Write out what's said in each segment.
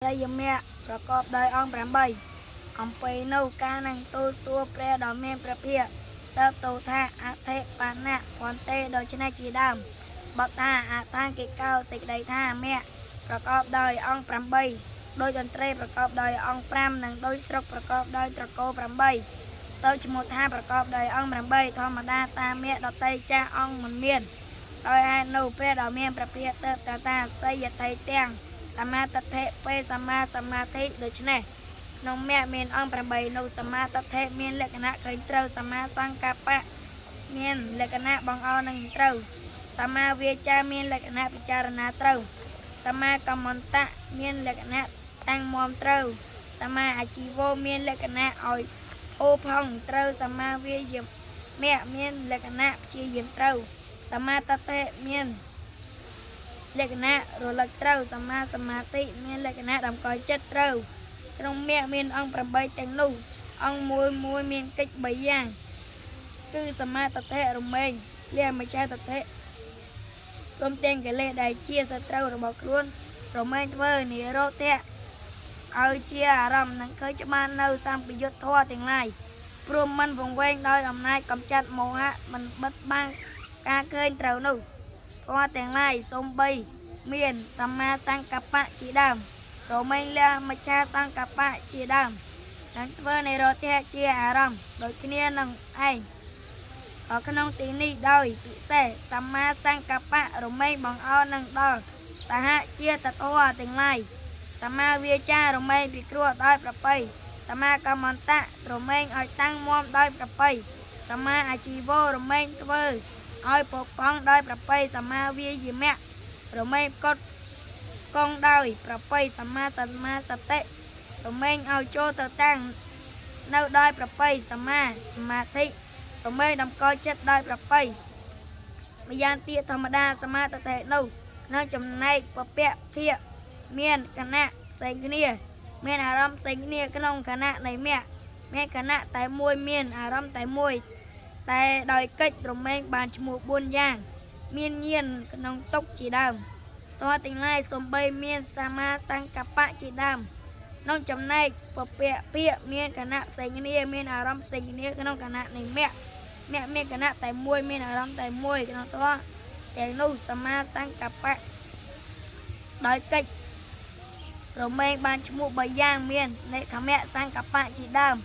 ដីយមៈប្រកបដោយអង្គ8អំពីនោះការនឹងទូលសួរព្រះដ៏មានព្រះភិក្ខទៅទូថាអធិបានៈភន្តិដូច្នេះជាដើមបទថាអតាំងគេកោសេចក្តីថាមៈប្រកបដោយអង្គ8ដោយតន្ត្រីប្រកបដោយអង្គ5និងដោយស្រុកប្រកបដោយត្រកូល8ទៅឈ្មោះថាប្រកបដោយអង្គ8ធម្មតាតាមៈដតីចាស់អង្គមិនមានដោយហេតុនោះព្រះដ៏មានព្រះភិក្ខទៅតាសយថីទាំងសមាទិដ្ឋិពេលសមាសមាធិដូច្នេះក្នុងមគ្គមានអង្គ8នោះសមាទិដ្ឋិមានលក្ខណៈឃើញត្រូវសមាសង្កប្បៈមានលក្ខណៈបង្អោនឹងត្រូវសមាវាចាមានលក្ខណៈពិចារណាត្រូវសមាកម្មន្តៈមានលក្ខណៈតាំងមាំត្រូវសមាអាជីវោមានលក្ខណៈឲ្យអូផងត្រូវសមាវាយមៈមានលក្ខណៈព្យាយាមត្រូវសមាទិដ្ឋិមានលក្ខណៈរលឹកត្រូវសមាសមាធិមានលក្ខណៈតម្កល់ចិត្តត្រូវក្នុងមគ្គមានអង្គ8ទាំងនោះអង្គមួយមានកិច្ច3យ៉ាងគឺសមាទិដ្ឋិរមែងលះម្ចាស់ទិដ្ឋិព្រមទាំងកិលេសដែលជាសត្រូវរបស់ខ្លួនរមែងធ្វើនិរោធៈឲ្យជាអារម្មណ៍នឹងឃើញច្បាស់នៅសម្ពយុទ្ធធម៌ទាំងឡាយព្រមមិនវង្វេងដោយអំណាចកំចាត់មោហៈមិនបិទបាំងការឃើញត្រូវនោះធម៌ទាំងឡាយសំបីមានសមាសង្កប្បៈជាដើមរមែងលះមច្ឆាសង្កប្បៈជាដើមនឹងធ្វើនិរោធៈជាអារម្មណ៍ដូចគ្នានឹងឯងក្នុងទីនេះដោយពិសេសសមាសង្កប្បៈរមែងបង្អោននឹងដល់សហជាតធម៌ទាំងឡាយសមាវាចារមែងពិគ្រោះដោយប្រពៃសមាកម្មន្តៈរមែងឲ្យតាំងមាំដោយប្រពៃសមាអាជីវោរមែងធ្វើឲ្យពកផងដោយប្រពៃសមាវាយមៈរមែងកត់កងដោយប្រពៃសមាសមាសតិរមែងឲ្យចូលទៅតាំងនៅដោយប្រពៃសមាសមាធិរមែងតម្កល់ចិត្តដោយប្រពៃម្យ៉ាងទៀតធម្មតាសមាទិដ្ឋិនោះក្នុងចំណែកពពៈភិក្ខមានគណៈផ្សេងគ្នាមានអារម្មណ៍ផ្សេងគ្នាក្នុងគណៈនៃមគ្គមានគណៈតែមួយមានអារម្មណ៍តែមួយតែដោយកិច្ចរមែងបានឈ្មោះ4យ៉ាងមានញាណក្នុងទុកជាដើមតោះទាំងឡាយសំបីមានសមាសង្កប្បៈជាដើមក្នុងចំណែកពពៈភិក្ខមានគណៈផ្សេងគ្នាមានអារម្មណ៍ផ្សេងគ្នាក្នុងគណៈនៃមគ្គមានគណៈតែមួយមានអារម្មណ៍តែមួយក្នុងតោះទាំងនោះសមាសង្កប្បៈដោយកិច្ចរមែងបានឈ្មោះ3យ៉ាងមាននេខមៈសង្កប្បៈជាដើម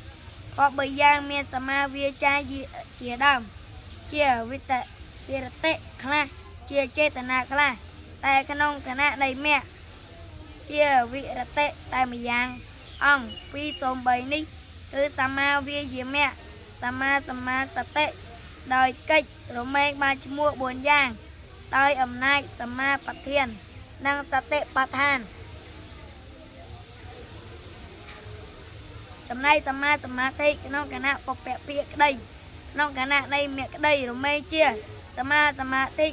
ក៏3យ៉ាងមានសមាវាចាជាដើមជាវិតវិរតិខ្លះជាចេតនាខ្លះតែក្នុងគណៈនៃមគ្គជាវិរតិតែម្យ៉ាងអង្គពី3នេះគឺសមាវាយមៈសមាសមាសតិដោយកិច្ចរមែងបានឈ្មោះ4យ៉ាងដោយអំណាចសមាបធាននិងសតិបដ្ឋានចំណែកសមាសមាធិក្នុងគណៈពពៈភិក្ខក្តីក្នុងគណៈនៃមគ្គក្តីរមែងជាសមាសមាធិ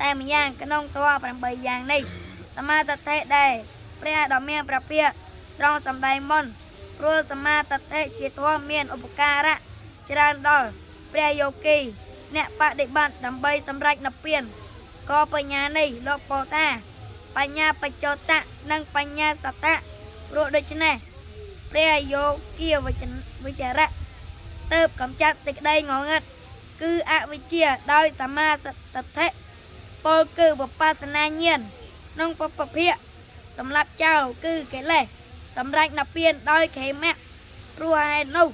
តែម្យ៉ាងក្នុងធម៌8យ៉ាងនេះសមាទិដ្ឋិដែលព្រះដ៏មានព្រះភិក្ខត្រង់សម្ដែងមុនព្រោះសមាទិដ្ឋិជាធម៌មានឧបការៈច្រើនដល់ព្រះយោគីអ្នកបដិបត្តិដើម្បីសម្រេចនិព្វានក៏បញ្ញានេះលោកពោលថាបញ្ញាបច្ចោតៈនិងបញ្ញាសតៈព្រោះដូច្នេះព្រះយោគីវិចារៈទើបកំចាត់សេចក្តីងងឹតគឺអវិជ្ជាដោយសមាទិដ្ឋិពលគឺវិបស្សនាញាណក្នុងពពភិក្ខសម្រាប់ចោលគឺកិលេសសម្រេចនិព្វានដោយខេមៈព្រោះហេតុនោះ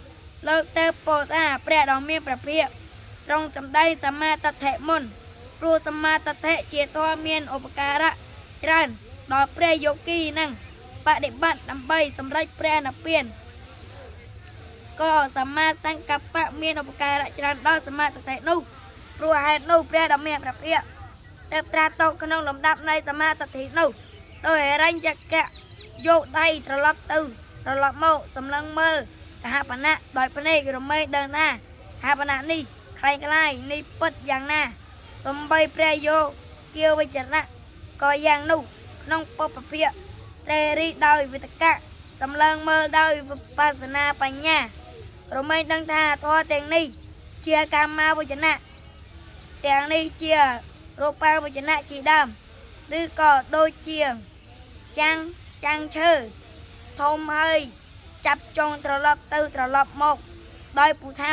លោកទៅពោលថាព្រះដ៏មានព្រះភិក្ខត្រង់សម្ដែងសមាទិដ្ឋិមុនព្រោះសមាទិដ្ឋិជាធម៌មានឧបការៈច្រើនដល់ព្រះយោគីនឹងបដិបត្តិដើម្បីសម្រេចព្រះនិព្វានក៏សមាសង្កប្បៈមានឧបការៈច្រើនដល់សមាទិដ្ឋិនោះព្រោះហេតុនោះព្រះដ៏មានព្រះភិក្ខទើបត្រាស់តក្នុងលំដាប់នៃសមាទិដ្ឋិនោះដោយហិរញ្ញចក្រយកដៃត្រឡប់ទៅត្រឡប់មកសម្លឹងមើលកហបណៈដោយភ្នែករមែងដឹងថាកហបណៈនេះคล้ายៗនេះពិតយ៉ាងណាសំបីព្រះយោគីវិចារៈក៏យ៉ាងនោះក្នុងពពភិក្ខត្រេរីដោយវិតកៈសម្លឹងមើលដោយវិបស្សនាបញ្ញារមែងដឹងថាធម៌ទាំងនេះជាកាមាវចនៈទាំងនេះជារូបាវចនៈជាដើមឬក៏ដូចជាចាំងឈើ ធំហើយចាប់ចុងត្រឡប់ទៅត្រឡប់មកដោយពូថៅ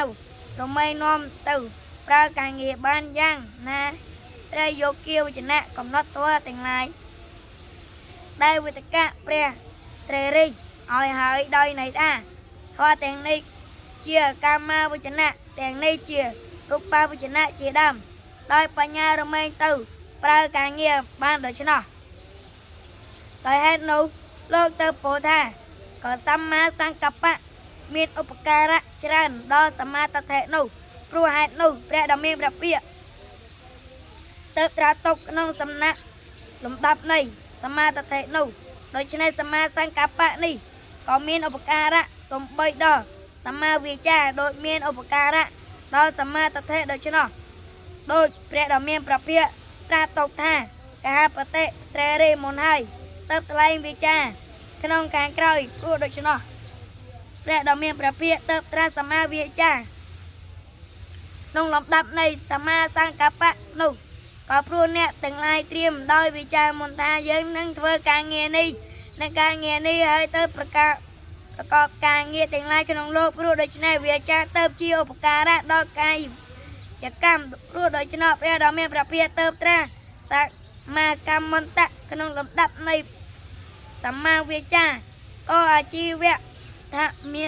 រមែងនាំទៅប្រើការងារបានយ៉ាងណាត្រូវយកគៀវចនៈកំណត់ធម៌ទាំងឡាយដែលវិតកៈព្រះត្រេរិចឲ្យហើយដោយន័យថាធម៌ទាំងនេះជាកាមាវចនៈទាំងនេះជារូបាវចនៈជាដើមដោយបញ្ញារមែងទៅប្រើការងារបានដូច្នោះដោយហេតុនោះលោកទៅពោលថាក៏សម្មាសង្កប្បៈមានឧបការៈច្រើនដល់សមាទិដ្ឋិនោះព្រោះហេតុនោះព្រះដ៏មានព្រះពាក្យទៅត្រាស់ទុកក្នុងសំណាក់លំដាប់នៃសមាទិដ្ឋិនោះដូច្នេះសមាសង្កប្បៈនេះក៏មានឧបការៈសំបីដល់សមាវាចាដូចមានឧបការៈដល់សមាទិដ្ឋិដូច្នោះដូចព្រះដ៏មានព្រះពាក្យត្រាស់ទុកថាកហបតិត្រេរិមុនហើយទៅថ្លែងវាចាក្នុងខាងក្រោយព្រោះដូច្នោះព្រះដ៏មានព្រះពាក្យទៅត្រាស់សមាវាចាក្នុងលំដាប់នៃសមាសង្កប្បៈនោះក៏ព្រោះអ្នកទាំងឡាយត្រៀមដោយវិចារមុនថាយើងនឹងធ្វើការងារនេះនិងការងារនេះហើយទៅប្រកបការងារទាំងឡាយក្នុងលោកព្រោះដូច្នេះវាចាទៅជាឧបការៈដល់កាយកម្មព្រោះដូច្នោះព្រះដ៏មានព្រះពាក្យទៅត្រាស់សមាកម្មន្តៈក្នុងលំដាប់នៃសមាវាចាក៏អាជីវៈថាមា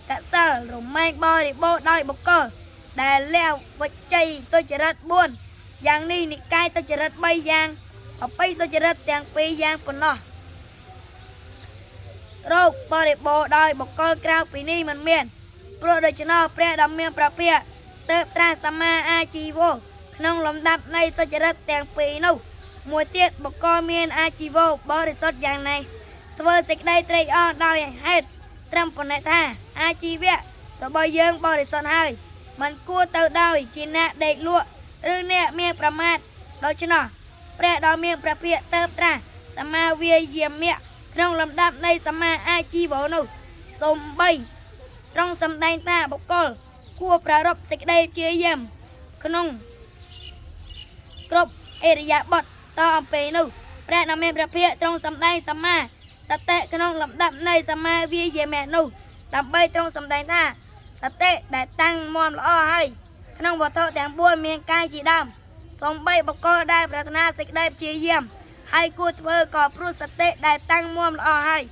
កសិលរមែងបរិបូរដោយបុគ្គលដែលលះវិជ័យទុច្ចរិត4យ៉ាងនេះនិកាយទុច្ចរិត3យ៉ាងអបិយទុច្ចរិតទាំង2យ៉ាងប៉ុណ្ណោះរោគបរិបូរដោយបុគ្គលក្រៅពីនេះមិនមានព្រោះដូច្នោះព្រះដ៏មានព្រះពាក្យទៅត្រាស់សមាអាជីវោក្នុងលំដាប់នៃសុចរិតទាំង2នោះមួយទៀតបុគ្គលមានអាជីវោបរិសុទ្ធយ៉ាងនេះធ្វើសេចក្តីត្រេកអរដោយហេតុត្រឹមប៉ុណ្ណេះថាអាជីវៈរបស់យើងបរិសុទ្ធហើយមិនគួរទៅដោយជាអ្នកដេកលក់ឬអ្នកមានប្រមាថដូច្នោះព្រះដ៏មានព្រះពាក្យទៅត្រាស់សមាវាយាមៈក្នុងលំដាប់នៃសមាអាជីវោនោះសំបីត្រង់សម្ដែងថាបុគ្គលគួរប្រារព្ធសេចក្តីជាយាមក្នុងគ្រប់អរិយាបថតអំពីនោះព្រះដ៏មានព្រះពាក្យត្រង់សម្ដែងសមាសតិក្នុងលំដាប់នៃសមាវាយាមៈនោះដើម្បីត្រង់សម្ដែងថាសតិដែលតាំងមាំល្អហើយក្នុងវត្ថុទាំង4មានកាយជាដើមសំបីបុគ្គលដែលប្រាថ្នាសេចក្តីព្យាយាមហើយគួរធ្វើក៏ព្រោះសតិដែលតាំងមាំល្អហើយ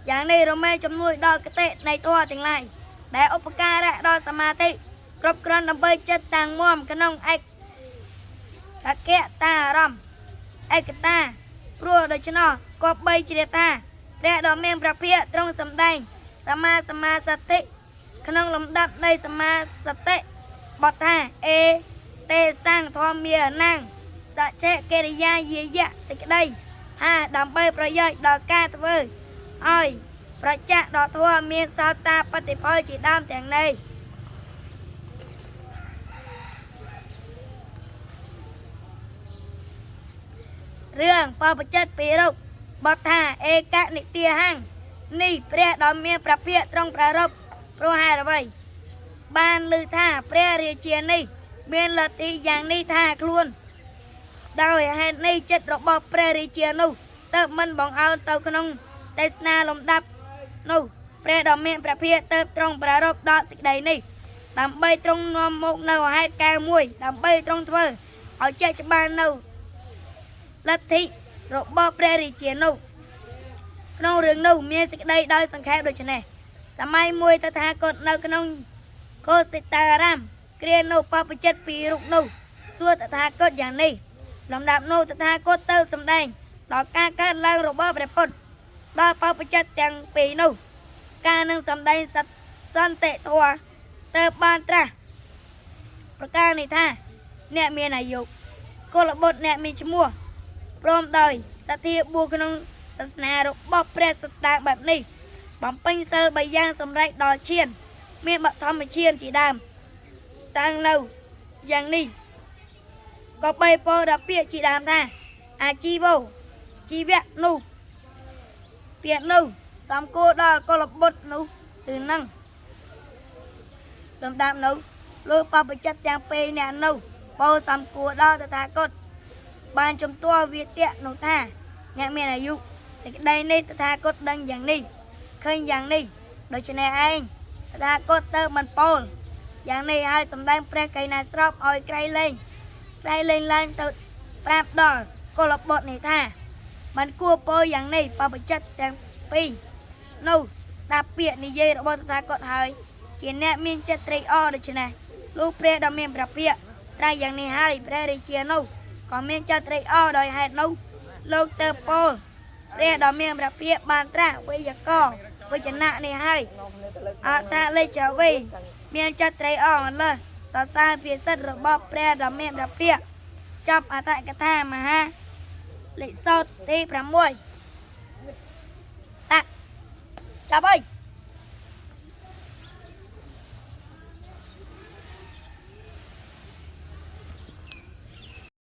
យ៉ាងនេះរមែងជំនួយដល់គតិនៃធម៌ទាំងឡាយដែលឧបការៈដល់សមាធិគ្រប់គ្រាន់ដើម្បីចិត្តតាំងមាំក្នុងឯកតាអារម្មណ៍ឯកតាព្រោះដូច្នោះក៏បីជ្រាបថាព្រះដ៏មានព្រះពាក្យត្រង់សម្ដែងសមាសតិក្នុងលំដាប់នៃសមាសតិបទថាអេទេសង្ឃធម្មាណាំងសច្ចេកិរិយាយាយៈសេចក្តីថាដើម្បីប្រយោជន៍ដល់ការធ្វើឲ្យប្រចាក់ដល់ធម៌មានសោតាបត្តិផលជាដើមទាំងនេះរឿងបបជិតពីរុកបទថាអេកនិទាហੰនេះព្រះដ៏មានព្រះពាក្យត្រង់ប្រារព្ធព្រោះហេតុអ្វីបានឮថាព្រះរាជានេះមានលទ្ធិយ៉ាងនេះថាខ្លួនដោយហេតុនេះចិត្តរបស់ព្រះរាជានោះទៅមិនបង្អើលទៅក្នុងទេសនាលំដាប់នោះព្រះដ៏មានព្រះពាក្យទៅត្រង់ប្រារព្ធដល់សេចក្តីនេះដើម្បីត្រង់នាំមកនៅហេតុការណ៍មួយដើម្បីត្រង់ធ្វើឲ្យចេះច្បាស់នៅលទ្ធិរបស់ព្រះរាជានោះក្នុងរឿងនោះមានសេចក្តីដោយសង្ខេបដូចនេះសម័យមួយតថាគតនៅក្នុងកោសិតារាមគ្រានោះបបជិតពីរុកនោះសួរតថាគតយ៉ាងនេះលំដាប់នោះតថាគតទៅសម្ដែងដល់ការកើតឡើងរបស់ព្រះពុទ្ធដល់បបជិតទាំងពីរនោះការនឹងសម្ដែងសន្តិធម៌ទៅបានត្រាស់ប្រការនេះថាអ្នកមានអាយុកុលបុត្រអ្នកមានឈ្មោះព្រមដោយសទ្ធាបួក្នុងសាសនារបស់ព្រះសាស្តាបែបនេះបំពេញសិល3យ៉ាងសម្រេចដល់ឈានមានបឋមឈានជាដើមតាំងនៅយ៉ាងនេះក៏បីពោដល់ពាក្យជាដើមថាអាជីវោជីវៈនោះពាក្យនោះសំគួរដល់កុលបុត្រនោះគឺនឹងលំដាប់នោះលោកបបជិតទាំងពីរអ្នកនោះពោសំគួរដល់តថាគតបានជំទាស់វាទៈនោះថាអ្នកមានអាយុ សេចក្តីនេះតថាគតដឹងយ៉ាងនេះឃើញយ៉ាងនេះដូច្នេះឯងតថាគតទៅបានពោលយ៉ាងនេះហើយសម្ដែងព្រះកៃណាស្របឲ្យក្រៃលែងឡើងទៅប្រាប់ដល់កុលបុត្រនេះថាมันគួរពោលយ៉ាងនេះបបចិត្តទាំងពីរនោះស្ដាប់ពាក្យនិយាយរបស់តថាគតហើយជាអ្នកមានចិត្តត្រេកអរដូច្នេះលោកព្រះដ៏មានព្រះភិក្ខត្រៃយ៉ាងនេះហើយព្រះរាជានោះក៏មានចិត្តត្រេកអរដោយហេតុនោះលោកទៅពោលព្រះដ៏មានព្រះភិក្ខបានត្រាស់វេយកវចនៈនេះហើយអតាលេចវីមានចិត្តត្រេកអរលើសរសើរពីសិទ្ធិរបស់ព្រះដ៏មានព្រះភិក្ខចប់អត្ថកថាមហាលេខសោតទី6សាក់ចាប់អើយ